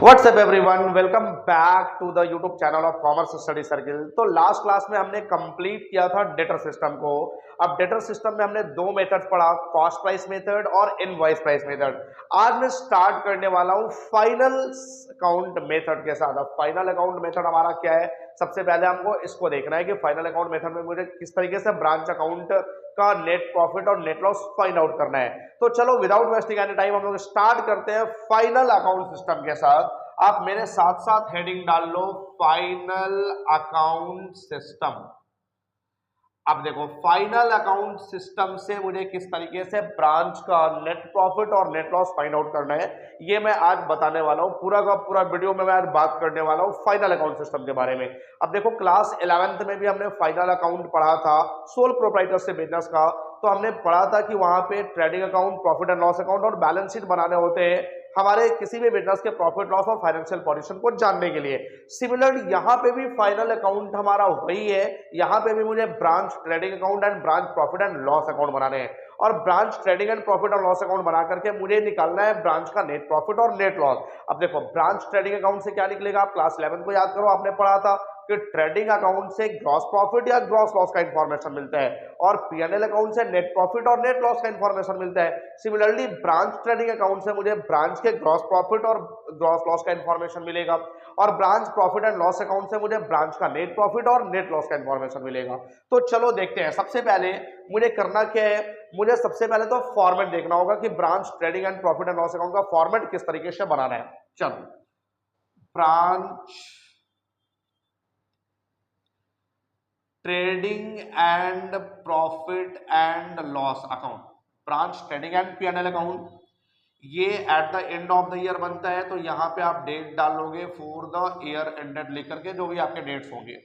WhatsApp everyone, welcome back to the YouTube channel of commerce study circle. तो last class में हमने complete किया था डेटर सिस्टम को। अब डेटर सिस्टम में हमने दो मेथड पढ़ा, कॉस्ट प्राइस मेथड और इनवॉइस प्राइस मेथड। आज मैं स्टार्ट करने वाला हूं फाइनल अकाउंट मेथड के साथ। अब फाइनल अकाउंट मेथड हमारा क्या है? सबसे पहले हमको इसको देखना है कि फाइनल अकाउंट मेथड में मुझे किस तरीके से ब्रांच अकाउंट का नेट प्रॉफिट और नेट लॉस फाइंड आउट करना है। तो चलो विदाउट वेस्टिंग एनी टाइम हम लोग स्टार्ट करते हैं फाइनल अकाउंट सिस्टम के साथ। आप मेरे साथ साथ हेडिंग डाल लो, फाइनल अकाउंट सिस्टम। अब देखो, फाइनल अकाउंट सिस्टम से मुझे किस तरीके से ब्रांच का नेट प्रॉफिट और नेट लॉस फाइंड आउट करना है, ये मैं आज बताने वाला हूं। पूरा का पूरा वीडियो में मैं आज बात करने वाला हूं फाइनल अकाउंट सिस्टम के बारे में। अब देखो, क्लास 11th में भी हमने फाइनल अकाउंट पढ़ा था, सोल प्रोप्राइटरशिप बिजनेस का। तो हमने पढ़ा था कि वहां पे trading account, profit and loss account और बैलेंस शीट बनाने होते हैं हमारे किसी भी बिजनेस के प्रॉफिट लॉस और फाइनेंशियल पोजीशन को जानने के लिए। सिमिलरली यहाँ पे भी फाइनल अकाउंट हमारा वही है। यहाँ पे भी मुझे branch trading account and branch profit and loss account बनाने हैं, और ब्रांच ट्रेडिंग एंड प्रॉफिट और लॉस अकाउंट बना करके मुझे निकालना है ब्रांच का नेट प्रॉफिट और नेट लॉस। अब देखो, ब्रांच ट्रेडिंग अकाउंट से क्या निकलेगा? आप क्लास 11 को याद करो, आपने पढ़ा था कि ट्रेडिंग अकाउंट से ग्रॉस प्रॉफिट या ग्रॉस लॉस का इंफॉर्मेशन मिलता है, और पीएनएल अकाउंट से नेट प्रॉफिट और नेट लॉस का इंफॉर्मेशन मिलता है। सिमिलरली ब्रांच ट्रेडिंग अकाउंट से मुझे ब्रांच के ग्रॉस प्रॉफिट और ग्रॉस लॉस का इंफॉर्मेशन मिलेगा, और branch profit and loss account से मुझे ब्रांच का नेट प्रॉफिट और नेट लॉस का इंफॉर्मेशन मिलेगा। तो चलो देखते हैं। सबसे पहले मुझे करना क्या है? मुझे सबसे पहले तो फॉर्मेट देखना होगा कि branch trading and profit and loss account का फॉर्मेट किस तरीके से बनाना है। चलो, branch trading and profit and loss account, branch trading and PNL account, ये at the end of the year बनता है। तो यहां पे आप डेट डालोगे फॉर द ईयर एंडेड लेकर के, जो भी आपके डेट्स होंगे।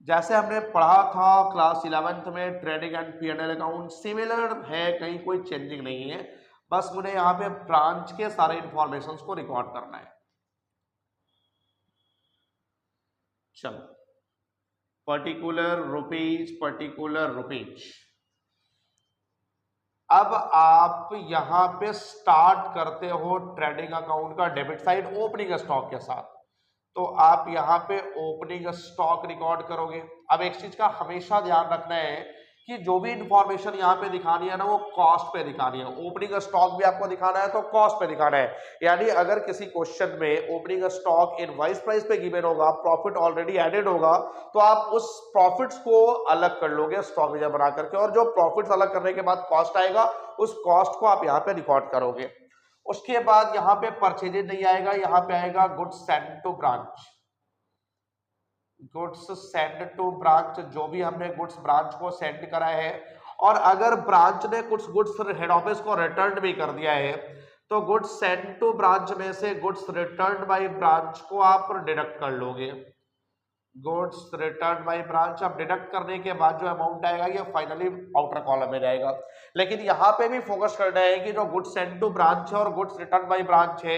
जैसे हमने पढ़ा था क्लास 11th में, trading and PNL account similar है, कहीं कोई चेंजिंग नहीं है। बस मुझे यहाँ पे ब्रांच के सारे इंफॉर्मेशन को रिकॉर्ड करना है। चलो, पर्टिकुलर रुपीज। अब आप यहां पे स्टार्ट करते हो ट्रेडिंग अकाउंट का डेबिट साइड ओपनिंग स्टॉक के साथ। तो आप यहां पे ओपनिंग स्टॉक रिकॉर्ड करोगे। अब एक चीज का हमेशा ध्यान रखना है कि जो भी इंफॉर्मेशन यहाँ पे दिखानी है ना, वो कॉस्ट पे दिखानी है। ओपनिंग स्टॉक भी आपको दिखाना है तो कॉस्ट पे दिखाना है। यानी अगर किसी क्वेश्चन में ओपनिंग स्टॉक इनवॉइस प्राइस पे गिवन होगा, प्रॉफिट ऑलरेडी एडेड होगा, तो आप उस प्रॉफिट्स को अलग कर लोगे स्टॉक रिजर्व बना करके, और जो प्रॉफिट्स अलग करने के बाद कॉस्ट आएगा, उस कॉस्ट को आप यहाँ पे रिकॉर्ड करोगे। उसके बाद यहाँ पे परचेजेज नहीं आएगा, यहाँ पे आएगा goods send to branch. Goods send to branch, जो भी हमने गुड्स ब्रांच को सेंड करा है, और अगर ब्रांच ने कुछ गुड्स हेड ऑफिस को रिटर्न भी कर दिया है, तो गुड्स सेंड टू ब्रांच में से गुड्स रिटर्न बाय ब्रांच को आप डिडक्ट कर लोगे। गुड्स रिटर्न बाय ब्रांच आप डिडक्ट करने के बाद जो अमाउंट आएगा, ये फाइनली आउटर कॉलम में जाएगा। लेकिन यहाँ पे भी फोकस करना है कि जो गुड्स सेंड टू ब्रांच है और गुड्स रिटर्न बाय ब्रांच है,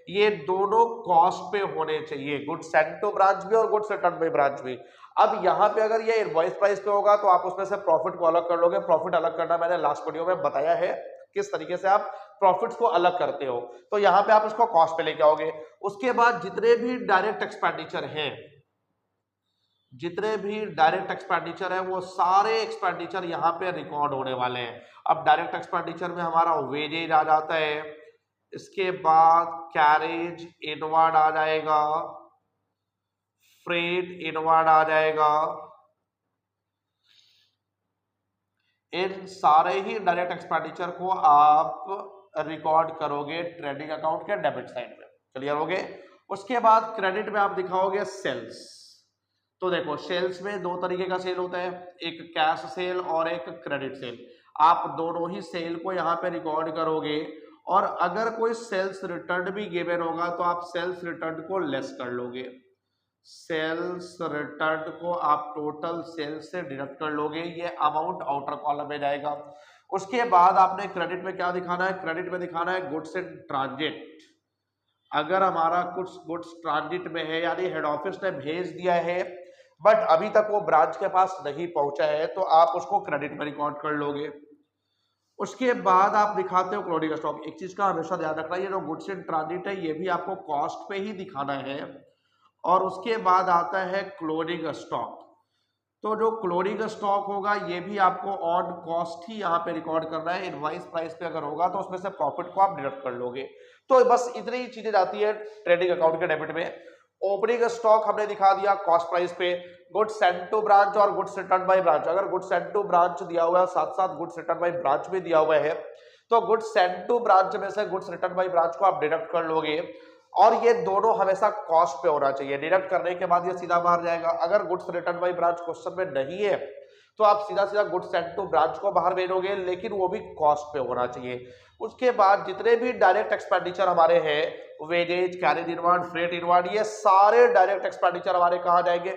ये दोनों कॉस्ट पे होने चाहिए, गुड्स सेंड टू ब्रांच भी और गुड्स रिटर्न बाय ब्रांच भी। अब यहाँ पे अगर ये इनवॉइस प्राइस पे होगा, तो आप उसमें से प्रॉफिट को अलग कर लोगे। प्रॉफिट अलग करना मैंने लास्ट वीडियो में बताया है, किस तरीके से आप प्रॉफिट्स को अलग करते हो। तो यहाँ पे आप इसको कॉस्ट पे लेके आओगे। उसके बाद जितने भी डायरेक्ट एक्सपेंडिचर हैं, जितने भी डायरेक्ट एक्सपेंडिचर है, वो सारे एक्सपेंडिचर यहाँ पे रिकॉर्ड होने वाले हैं। अब डायरेक्ट एक्सपेंडिचर में हमारा वेजेज आ जाता है, इसके बाद कैरेज इनवर्ड आ जाएगा, फ्रेट इनवर्ड आ जाएगा। इन सारे ही डायरेक्ट एक्सपेंडिचर को आप रिकॉर्ड करोगे ट्रेडिंग अकाउंट के डेबिट साइड में। क्लियर हो गए? उसके बाद क्रेडिट में आप दिखाओगे सेल्स। तो देखो, सेल्स में दो तरीके का सेल होता है, एक कैश सेल और एक क्रेडिट सेल। आप दोनों ही सेल को यहाँ पे रिकॉर्ड करोगे, और अगर कोई सेल्स रिटर्न भी गिवन होगा, तो आप सेल्स रिटर्न को लेस कर लोगे। सेल्स रिटर्न को आप टोटल सेल्स से डिडक्ट कर लोगे, ये अमाउंट आउटर कॉलम में जाएगा। उसके बाद आपने क्रेडिट में क्या दिखाना है? क्रेडिट में दिखाना है गुड्स इन ट्रांजिट। अगर हमारा कुछ गुड्स ट्रांजिट में है, यानी हेड ऑफिस ने भेज दिया है बट अभी तक वो ब्रांच के पास नहीं पहुंचा है, तो आप उसको क्रेडिट में रिकॉर्ड कर लोगे। उसके बाद आप दिखाते हो क्लोजिंग स्टॉक। एक चीज का हमेशा ध्यान रखना, ये जो गुड्स इन ट्रांजिट है ये भी आपको कॉस्ट पे ही दिखाना है। और उसके बाद आता है क्लोजिंग स्टॉक। तो जो क्लोजिंग स्टॉक होगा ये भी आपको ऑन कॉस्ट ही यहाँ पे रिकॉर्ड करना है। इनवॉइस प्राइस पे अगर होगा तो उसमें से प्रॉफिट को आप डिडक्ट कर लोगे। तो बस इतनी ही चीजें जाती है ट्रेडिंग अकाउंट के डेबिट में। ओपनिंग स्टॉक हमने दिखा दिया कॉस्ट प्राइस पे। गुड्स सेंट टू ब्रांच और गुड्स रिटर्न बाय ब्रांच, अगर गुड्स सेंट टू ब्रांच दिया हुआ है साथ साथ गुड्स रिटर्न बाय ब्रांच भी दिया हुआ है, तो गुड्स सेंट टू ब्रांच में से गुड्स रिटर्न बाय ब्रांच को आप डिडक्ट कर लोगे। और ये दोनों हमेशा कॉस्ट पे होना चाहिए। डिडक्ट करने के बाद ये सीधा बाहर जाएगा। अगर goods return by branch question में नहीं है तो आप सीधा सीधा गुड्स सेंट टू ब्रांच को बाहर भेजोगे, लेकिन वो भी कॉस्ट पे होना चाहिए। उसके बाद जितने भी डायरेक्ट एक्सपेंडिचर हमारे हैं, wages, carriage inward, freight inward, ये सारे डायरेक्ट एक्सपेंडिचर हमारे कहाँ जाएंगे?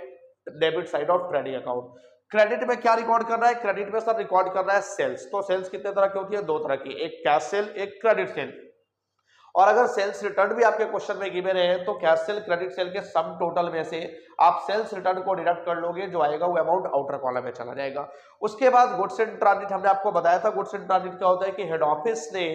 Debit side of trading account. Credit में क्या रिकॉर्ड करना है? क्रेडिट में सर रिकॉर्ड करना है सेल्स। तो सेल्स कितने तरह की होती है? दो तरह की, एक कैश सेल, एक क्रेडिट सेल। और अगर सेल्स रिटर्न भी आपके क्वेश्चन में गिवन है तो कैश सेल क्रेडिट सेल के सम टोटल में से आप सेल्स रिटर्न को डिडक्ट कर लोगे, जो आएगा वो अमाउंट आउटर कॉलम में चला जाएगा। उसके बाद गुड्स इन ट्रांजिट, हमने आपको बताया था गुड्स इन ट्रांजिट क्या होता है कि हेड ऑफिस ने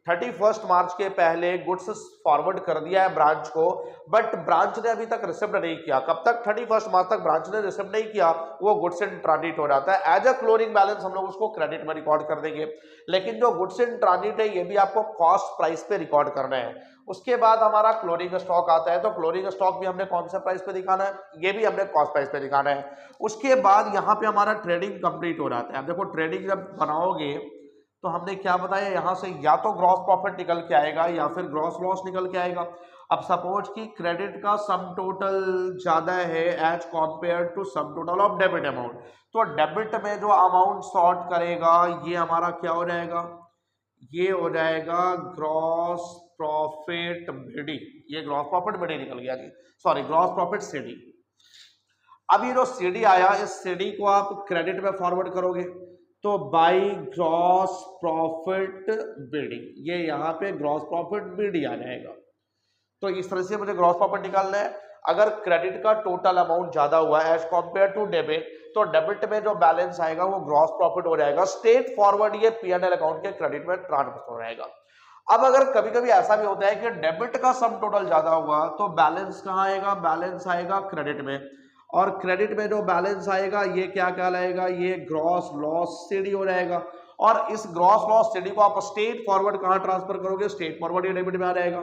31 मार्च के पहले गुड्स फॉरवर्ड कर दिया है ब्रांच को, बट ब्रांच ने अभी तक रिसिप्ट नहीं किया। कब तक? 31 मार्च तक ब्रांच ने रिसिप्ट नहीं किया, वो गुड्स इन ट्रांजिट हो जाता है। एज अ क्लोजिंग बैलेंस हम लोग उसको क्रेडिट में रिकॉर्ड कर देंगे। लेकिन जो गुड्स इन ट्रांजिट है ये भी आपको कॉस्ट प्राइस पे रिकॉर्ड करना है। उसके बाद हमारा क्लोजिंग स्टॉक आता है, तो क्लोजिंग स्टॉक भी हमने कौन सा प्राइस पे दिखाना है? ये भी हमने कॉस्ट प्राइस पे दिखाना है। उसके बाद यहाँ पे हमारा ट्रेडिंग कंप्लीट हो जाता है। अब देखो ट्रेडिंग जब बनाओगे तो हमने क्या बताया, यहाँ से या तो ग्रॉस प्रॉफिट निकल के आएगा या फिर ग्रॉस लॉस निकल के आएगा। अब सपोज कि क्रेडिट का सम टोटल ज्यादा है as compare to sum total of debit amount, तो डेबिट में जो अमाउंट सॉर्ट करेगा ये हमारा क्या हो जाएगा? ये हो जाएगा ग्रॉस प्रॉफिट बीडी। ये ग्रॉस प्रॉफिट बीडी निकल गया जी, सॉरी ग्रॉस प्रॉफिट सीडी। अब ये जो सीडी आया, इस सीडी को आप क्रेडिट में फॉरवर्ड करोगे तो बाई ग्रॉस प्रॉफिट बीडी, ये यहाँ पे ग्रॉस प्रॉफिट बीडी आ जाएगा। तो इस तरह से मुझे ग्रॉस प्रॉफिट निकालना है। अगर क्रेडिट का टोटल अमाउंट ज्यादा हुआ है एज कॉम्पेयर टू डेबिट, तो डेबिट में जो बैलेंस आएगा वो ग्रॉस प्रॉफिट हो जाएगा। स्ट्रेट फॉरवर्ड ये P&L अकाउंट के क्रेडिट में ट्रांसफर हो जाएगा। अब अगर कभी कभी ऐसा भी होता है कि डेबिट का सम टोटल ज्यादा हुआ तो बैलेंस कहाँ आएगा? बैलेंस आएगा क्रेडिट में। और क्रेडिट में जो बैलेंस आएगा ये क्या कहलाएगा? ये ग्रॉस लॉस सीडी हो जाएगा। और इस ग्रॉस लॉस सीडी को आप स्ट्रेट फॉरवर्ड कहाँ ट्रांसफर करोगे? स्ट्रेट फॉरवर्ड ये डेबिट में आ जाएगा।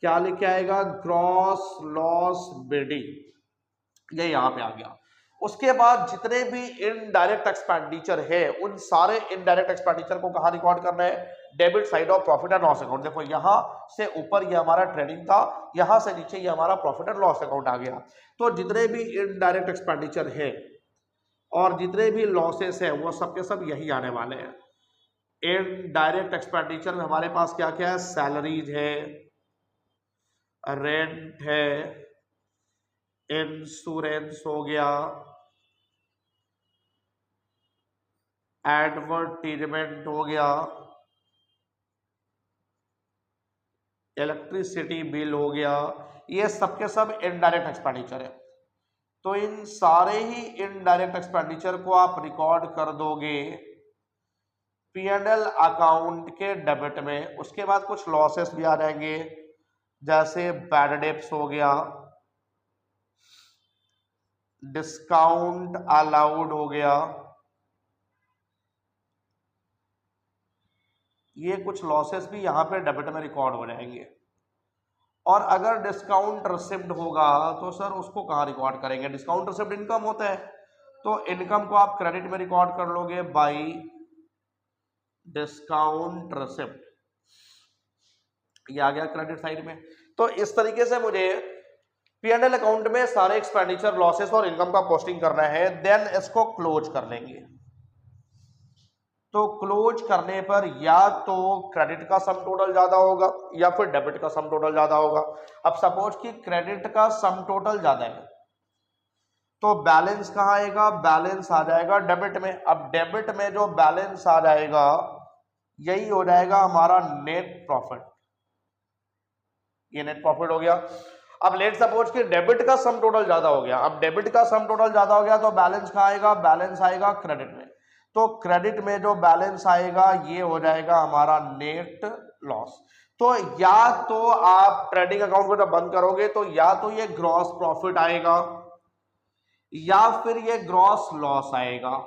क्या लिख के आएगा? ग्रॉस लॉस बीडी, ये यहाँ पे आ गया। उसके बाद जितने भी इनडायरेक्ट एक्सपेंडिचर है उन सारे इनडायरेक्ट एक्सपेंडिचर को कहाँ रिकॉर्ड करना है? Debit side of profit and loss account. देखो यहां से ऊपर ये हमारा ट्रेडिंग था, यहां से नीचे ये हमारा प्रॉफिट एंड लॉस अकाउंट आ गया। तो जितने भी इनडायरेक्ट एक्सपेंडिचर है और जितने भी लॉसेस है वो सब के सब यही आने वाले हैं। इनडायरेक्ट एक्सपेंडिचर में हमारे पास क्या क्या है? सैलरीज है, रेंट है, इंश्योरेंस हो गया, एडवर्टीजमेंट हो गया, इलेक्ट्रिसिटी बिल हो गया, ये सब के सब इनडायरेक्ट एक्सपेंडिचर है। तो इन सारे ही इनडायरेक्ट एक्सपेंडिचर को आप रिकॉर्ड कर दोगे P&L अकाउंट के डेबिट में। उसके बाद कुछ लॉसेस भी आ जाएंगे, जैसे बैड डेब्ट्स हो गया, डिस्काउंट अलाउड हो गया, ये कुछ लॉसेस भी यहाँ पे डेबिट में रिकॉर्ड हो जाएंगे। और अगर डिस्काउंट रिसिप्ट होगा तो सर उसको कहाँ रिकॉर्ड करेंगे? डिस्काउंट रिसिप्ट इनकम होता है, तो इनकम को आप क्रेडिट में रिकॉर्ड कर लोगे बाई डिस्काउंट रिसिप्ट, ये आ गया क्रेडिट साइड में। तो इस तरीके से मुझे P&L अकाउंट में सारे एक्सपेंडिचर, लॉसेस और इनकम का पोस्टिंग करना है, देन इसको क्लोज कर लेंगे। तो क्लोज करने पर या तो क्रेडिट का सम टोटल ज्यादा होगा या फिर डेबिट का सम टोटल ज्यादा होगा। अब सपोज कि क्रेडिट का सम टोटल ज्यादा है तो बैलेंस कहाँ आएगा? बैलेंस आ जाएगा डेबिट में। अब डेबिट में जो बैलेंस आ जाएगा यही हो जाएगा हमारा नेट प्रॉफिट, ये नेट प्रॉफिट हो गया। अब लेट सपोज कि डेबिट का सम टोटल ज्यादा हो गया। अब डेबिट का सम टोटल ज्यादा हो गया तो बैलेंस कहाँ आएगा? बैलेंस आएगा क्रेडिट में। तो क्रेडिट में जो बैलेंस आएगा ये हो जाएगा हमारा नेट लॉस। तो या तो आप ट्रेडिंग अकाउंट को जब बंद करोगे तो या तो ये ग्रॉस प्रॉफिट आएगा या फिर ये ग्रॉस लॉस आएगा।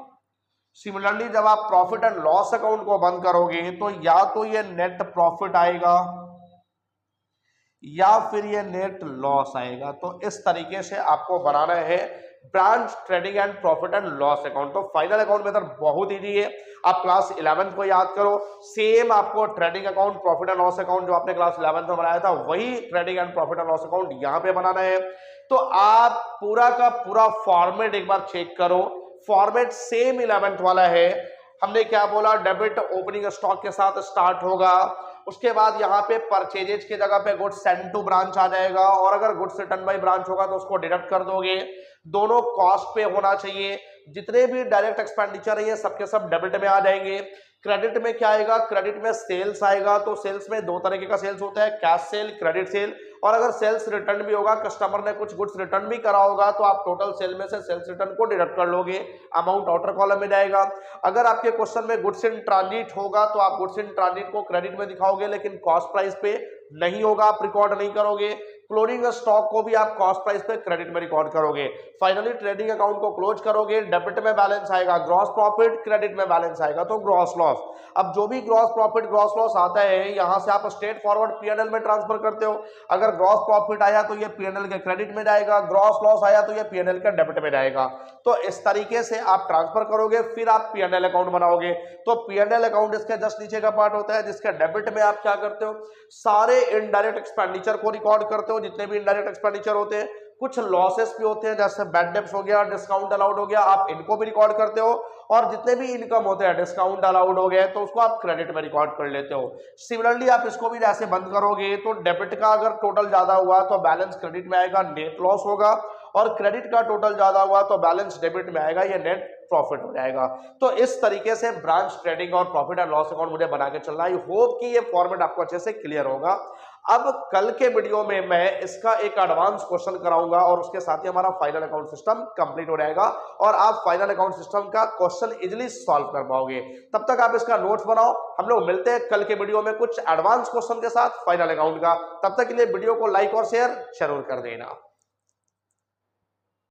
सिमिलरली जब आप प्रॉफिट एंड लॉस अकाउंट को बंद करोगे तो या तो ये नेट प्रॉफिट आएगा या फिर ये नेट लॉस आएगा। तो इस तरीके से आपको बनाना है branch trading and profit and loss account. तो फाइनल अकाउंट मेथड बहुत इजी है, आप क्लास 11th को याद करो, सेम आपको trading account profit and loss account जो आपने क्लास 11th में बनाया था वही trading and profit and loss account यहां पे बनाना है। तो आप पूरा का पूरा फॉर्मेट एक बार चेक करो, फॉर्मेट सेम 11th वाला है। हमने क्या बोला, डेबिट ओपनिंग स्टॉक के साथ स्टार्ट होगा, उसके बाद यहाँ पे परचेजेज की जगह पे गुड्स सेंड टू ब्रांच आ जाएगा, और अगर गुड्स रिटर्न बाय ब्रांच होगा तो उसको डिडक्ट कर दोगे। दोनों कॉस्ट पे होना चाहिए, जितने भी डायरेक्ट एक्सपेंडिचर है ये सबके सब डेबिट में आ जाएंगे। क्रेडिट में क्या आएगा, क्रेडिट में सेल्स आएगा। तो सेल्स में दो तरीके का सेल्स होता है, कैश सेल, क्रेडिट सेल। और अगर सेल्स रिटर्न भी होगा, कस्टमर ने कुछ गुड्स रिटर्न भी करा होगा, तो आप टोटल सेल में से सेल्स रिटर्न को डिडक्ट कर लोगे, अमाउंट आउटर कॉलम में जाएगा। अगर आपके क्वेश्चन में गुड्स इन ट्रांजिट होगा तो आप गुड्स इन ट्रांजिट को क्रेडिट में दिखाओगे, लेकिन कॉस्ट प्राइस पे नहीं होगा, आप रिकॉर्ड नहीं करोगे। क्लोजिंग स्टॉक को भी आप कॉस्ट प्राइस पे क्रेडिट में रिकॉर्ड करोगे। फाइनली ट्रेडिंग अकाउंट को क्लोज करोगे, डेबिट में बैलेंस आएगा ग्रॉस प्रॉफिट, क्रेडिट में बैलेंस आएगा तो ग्रॉस लॉस। अब जो भी ग्रॉस प्रॉफिट ग्रॉस लॉस आता है यहां से आप स्ट्रेट फॉरवर्ड पीएनएल में ट्रांसफर करते हो। अगर ग्रॉस प्रॉफिट आया तो ये पीएनएल के क्रेडिट में जाएगा, ग्रॉस लॉस आया तो ये पीएनएल के डेबिट में जाएगा। तो इस तरीके से आप ट्रांसफर करोगे, फिर आप पीएनएल अकाउंट बनाओगे। तो पीएनएल अकाउंट इसके जस्ट नीचे का पार्ट होता है, जिसके डेबिट में आप क्या करते हो, सारे इनडायरेक्ट एक्सपेंडिचर को रिकॉर्ड करते हो, जितने भी इनडायरेक्ट एक्सपेंडिचर होते हैं। कुछ लॉसेस भी होते हैं, जैसे बैड डेब्ट्स हो गया, डिस्काउंट अलाउड हो गया, आप इनको भी रिकॉर्ड करते हो। और जितने भी इनकम होते हैं, डिस्काउंट अलाउड हो गए तो उसको आप क्रेडिट में रिकॉर्ड कर लेते हो। सिमिलरली आप इसको भी जैसे बंद करोगे तो डेबिट का अगर टोटल ज्यादा हुआ तो बैलेंस क्रेडिट में आएगा, नेट लॉस होगा, और क्रेडिट का टोटल ज्यादा हुआ तो बैलेंस डेबिट में आएगा, ये नेट प्रॉफिट हो जाएगा। तो इस तरीके से ब्रांच ट्रेडिंग और प्रॉफिट एंड लॉस अकाउंट मुझे बना के चलना। आई होप कि ये फॉर्मेट आपको अच्छे से क्लियर होगा। अब कल के वीडियो में मैं इसका एक एडवांस क्वेश्चन कराऊंगा और उसके साथ ही हमारा फाइनल अकाउंट सिस्टम कंप्लीट हो जाएगा और आप फाइनल अकाउंट सिस्टम का क्वेश्चन इजीली सॉल्व कर पाओगे। तब तक आप इसका नोट्स बनाओ, हम लोग मिलते हैं कल के वीडियो में कुछ एडवांस क्वेश्चन के साथ फाइनल अकाउंट का। तब तक के लिए वीडियो को लाइक और शेयर जरूर कर देना।